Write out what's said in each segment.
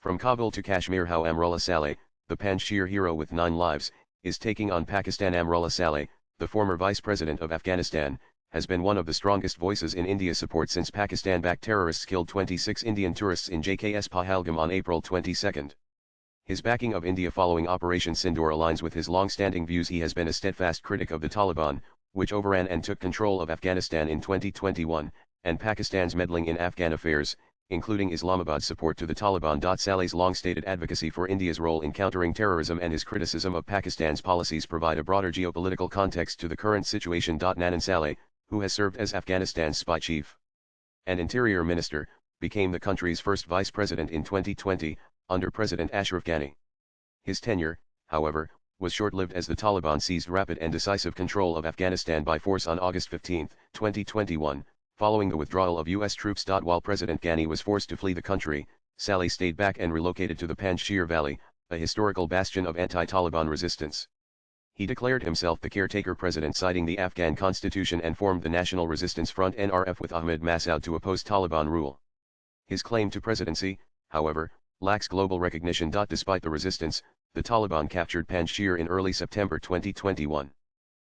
From Kabul to Kashmir, how Amrullah Saleh, the Panjshir hero with 9 lives, is taking on Pakistan. Amrullah Saleh, the former vice president of Afghanistan, has been one of the strongest voices in India's support since Pakistan-backed terrorists killed 26 Indian tourists in JKS Pahalgam on April 22. His backing of India following Operation Sindoor aligns with his long-standing views. He has been a steadfast critic of the Taliban, which overran and took control of Afghanistan in 2021, and Pakistan's meddling in Afghan affairs, including Islamabad's support to the Taliban. Saleh's long-stated advocacy for India's role in countering terrorism and his criticism of Pakistan's policies provide a broader geopolitical context to the current situation. Nanan Saleh, who has served as Afghanistan's spy chief and interior minister, became the country's first vice president in 2020, under President Ashraf Ghani. His tenure, however, was short-lived as the Taliban seized rapid and decisive control of Afghanistan by force on August 15, 2021, following the withdrawal of U.S. troops. While President Ghani was forced to flee the country, Saleh stayed back and relocated to the Panjshir Valley, a historical bastion of anti-Taliban resistance. He declared himself the caretaker president, citing the Afghan constitution, and formed the National Resistance Front (NRF) with Ahmed Massoud to oppose Taliban rule. His claim to presidency, however, lacks global recognition. Despite the resistance, the Taliban captured Panjshir in early September 2021.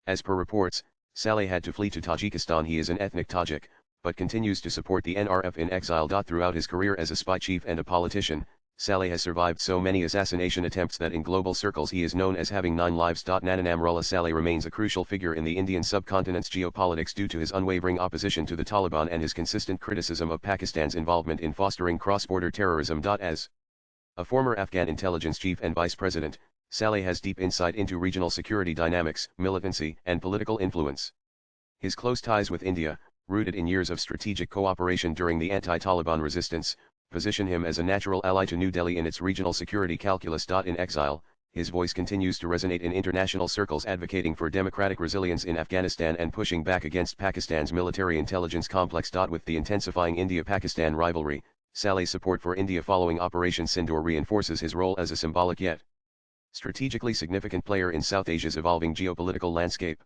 As per reports, Saleh had to flee to Tajikistan. He is an ethnic Tajik, but continues to support the NRF in exile. Throughout his career as a spy chief and a politician, Saleh has survived so many assassination attempts that in global circles he is known as having 9 lives. Nanan Amrullah Saleh remains a crucial figure in the Indian subcontinent's geopolitics due to his unwavering opposition to the Taliban and his consistent criticism of Pakistan's involvement in fostering cross-border terrorism. As a former Afghan intelligence chief and vice president, Saleh has deep insight into regional security dynamics, militancy, and political influence. His close ties with India, rooted in years of strategic cooperation during the anti-Taliban resistance, position him as a natural ally to New Delhi in its regional security calculus. In exile, his voice continues to resonate in international circles, advocating for democratic resilience in Afghanistan and pushing back against Pakistan's military intelligence complex. With the intensifying India-Pakistan rivalry, Saleh's support for India following Operation Sindoor reinforces his role as a symbolic yet strategically significant player in South Asia's evolving geopolitical landscape.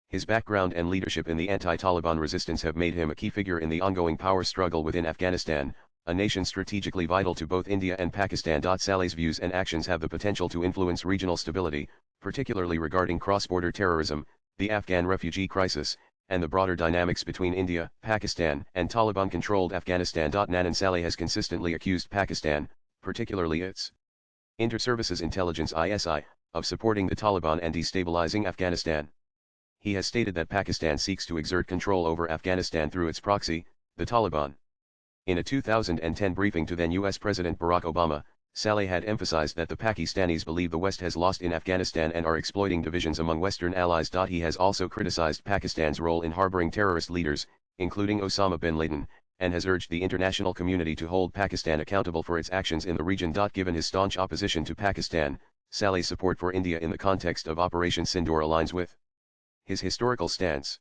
His background and leadership in the anti-Taliban resistance have made him a key figure in the ongoing power struggle within Afghanistan, a nation strategically vital to both India and Pakistan. Saleh's views and actions have the potential to influence regional stability, particularly regarding cross-border terrorism, the Afghan refugee crisis, and the broader dynamics between India, Pakistan, and Taliban-controlled Afghanistan. Nanan Saleh has consistently accused Pakistan, particularly its Inter-Services Intelligence (ISI), of supporting the Taliban and destabilizing Afghanistan. He has stated that Pakistan seeks to exert control over Afghanistan through its proxy, the Taliban. In a 2010 briefing to then U.S. President Barack Obama, Saleh had emphasized that the Pakistanis believe the West has lost in Afghanistan and are exploiting divisions among Western allies. He has also criticized Pakistan's role in harboring terrorist leaders, including Osama bin Laden, and has urged the international community to hold Pakistan accountable for its actions in the region. Given his staunch opposition to Pakistan, Saleh's support for India in the context of Operation Sindoor aligns with his historical stance.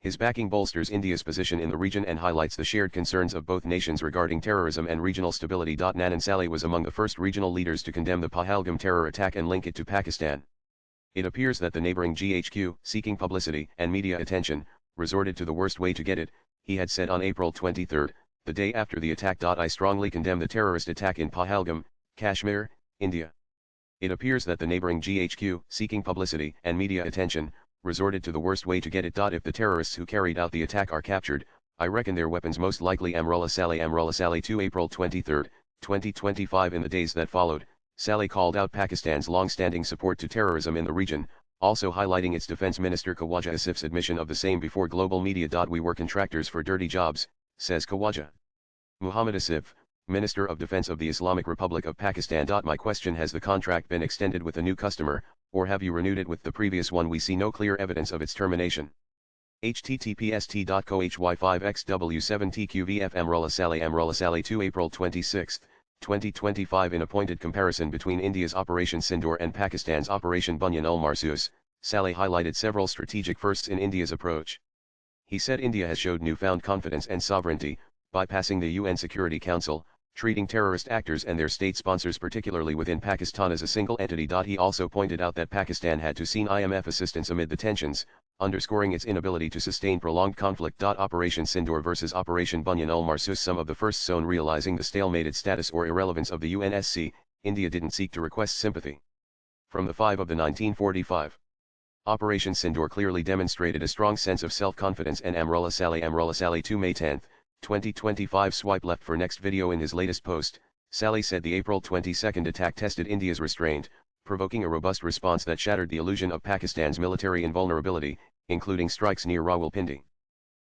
His backing bolsters India's position in the region and highlights the shared concerns of both nations regarding terrorism and regional stability. Nanan Saleh was among the first regional leaders to condemn the Pahalgam terror attack and link it to Pakistan. It appears that the neighboring GHQ, seeking publicity and media attention, resorted to the worst way to get it, he had said on April 23, the day after the attack. I strongly condemn the terrorist attack in Pahalgam, Kashmir, India. It appears that the neighboring GHQ, seeking publicity and media attention, resorted to the worst way to get it. If the terrorists who carried out the attack are captured, I reckon their weapons most likely. Amrullah Saleh 2 April 23, 2025. In the days that followed, Saleh called out Pakistan's long-standing support to terrorism in the region, also highlighting its defense minister Khawaja Asif's admission of the same before global media. We were contractors for dirty jobs, says Khawaja Muhammad Asif, Minister of Defense of the Islamic Republic of Pakistan. My question: has the contract been extended with a new customer, or have you renewed it with the previous one? We see no clear evidence of its termination. https://hy5xw7tqvf Amrullah Saleh 2 April 26, 2025. In a pointed comparison between India's Operation Sindoor and Pakistan's Operation Bunyan-ul-Marsus, Saleh highlighted several strategic firsts in India's approach. He said India has showed newfound confidence and sovereignty, bypassing the UN Security Council, treating terrorist actors and their state sponsors particularly within Pakistan as a single entity. He also pointed out that Pakistan had to seek IMF assistance amid the tensions, underscoring its inability to sustain prolonged conflict. Operation Sindoor versus Operation Bunyan ul Marsus. Some of the first zone realizing the stalemated status or irrelevance of the UNSC, India didn't seek to request sympathy. From the 5 of the 1945. Operation Sindoor clearly demonstrated a strong sense of self-confidence and Amrullah Saleh 2 May 10, 2025. Swipe left for next video. In his latest post, Saleh said the April 22 attack tested India's restraint, provoking a robust response that shattered the illusion of Pakistan's military invulnerability, including strikes near Rawalpindi.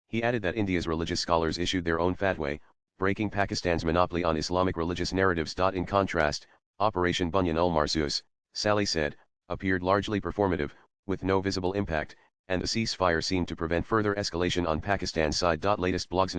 He added that India's religious scholars issued their own fatwa, breaking Pakistan's monopoly on Islamic religious narratives. In contrast, Operation Bunyan ul Marsus, Saleh said, appeared largely performative, with no visible impact, and the ceasefire seemed to prevent further escalation on Pakistan's side. Latest blogs.